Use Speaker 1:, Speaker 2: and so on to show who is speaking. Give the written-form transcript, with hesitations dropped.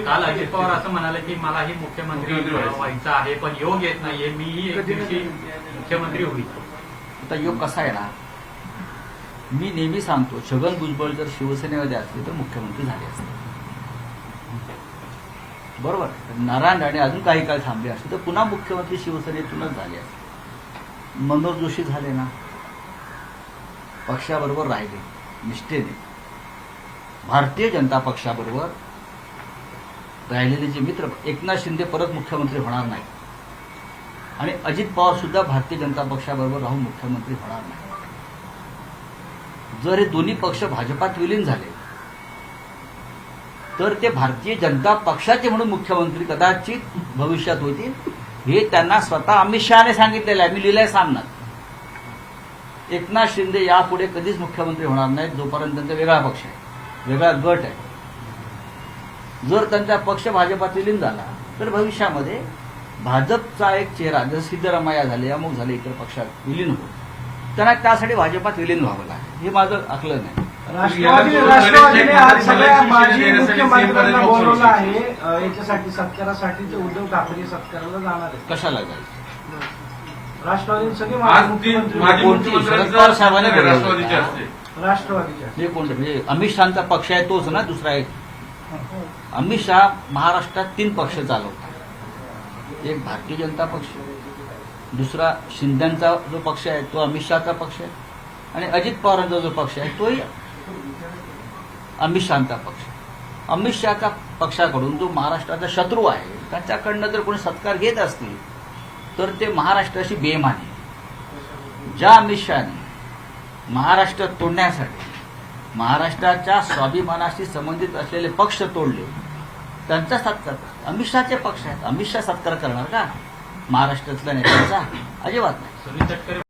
Speaker 1: काल अजित पवार असं म्हणाले की मलाही मुख्यमंत्री व्हायचं आहे, पण योग येत नाहीये, मीही एक दिवशी मुख्यमंत्री होईल.
Speaker 2: आता योग कसा आहे ना, मी नेहमी सांगतो, छगन भुजबळ जर शिवसेनेमध्ये असले तर मुख्यमंत्री झाले असते, बरोबर. नारायण राणे अजून काही काळ थांबले असते तर पुन्हा मुख्यमंत्री शिवसेनेतूनच झाले असते. मनोज जोशी झाले ना, पक्षाबरोबर राहिले निष्ठेने. भारतीय जनता पक्षाबरोबर राहिलेले जे मित्र, एकनाथ शिंदे परत मुख्यमंत्री होणार नाही आणि अजित पवार सुद्धा भारतीय जनता पक्षाबरोबर राहून मुख्यमंत्री होणार नाही. जर हे दोन्ही पक्ष भाजपात विलीन झाले तर ते भारतीय जनता पक्षाचे म्हणून मुख्यमंत्री कदाचित भविष्यात होतील. हे त्यांना स्वतः अमित शहाने सांगितलेलं आहे. मी लिहिलंय सामनात. एकनाथ शिंदे यापुढे कधीच मुख्यमंत्री होणार नाहीत जोपर्यंत त्यांचा वेगळा पक्ष आहे, वेगळा गट आहे. जर त्यांचा पक्ष भाजपात विलीन झाला तर भविष्यामध्ये भाजपचा एक चेहरा, जसं सिद्धरामय्या झाले, अमुक झाले, इतर पक्षात विलीन होतो, त्यांना त्यासाठी भाजपात विलीन व्हावं लागेल. हे माझं आकलन आहे.
Speaker 3: राष्ट्रवादीने आज सगळ्या माजी मुख्यमंत्र्यांना बोलवलं आहे याच्यासाठी, सत्कारासाठी. ते उद्धव ठाकरे सत्काराला जाणार आहे.
Speaker 2: कशाला जायचं?
Speaker 3: राष्ट्रवादी सगळे
Speaker 4: आज
Speaker 3: माजी
Speaker 4: तीन माजी
Speaker 2: शरद पवार साहेबांनी
Speaker 4: राष्ट्रवादीचे असते.
Speaker 3: राष्ट्रवादीच्या
Speaker 2: हे कोणते? म्हणजे अमित शहाचा पक्ष आहे तोच ना, दुसरा एक. अमित शहा महाराष्ट्रात 3 पक्ष चालवतात. एक भारतीय जनता पक्ष, दुसरा शिंदेचा जो पक्ष आहे तो अमित शहाचा पक्ष आहे, आणि अजित पवारांचा जो पक्ष आहे तोही अमित शहाचा पक्ष. अमित शहाच्या पक्षाकडून जो महाराष्ट्राचा शत्रू आहे त्याच्याकडनं जर कोणी सत्कार घेत असतील तर ते महाराष्ट्राशी बेईमानी. ज्या अमित शहाने महाराष्ट्र तोडण्यासाठी महाराष्ट्राच्या स्वाभिमानाशी संबंधित असलेले पक्ष तोडले, त्यांचा सत्कार अमित शहाचे पक्ष आहेत. अमित शहा सत्कार करणार का महाराष्ट्रातल्या नेत्यांचा? अजिबात नाही.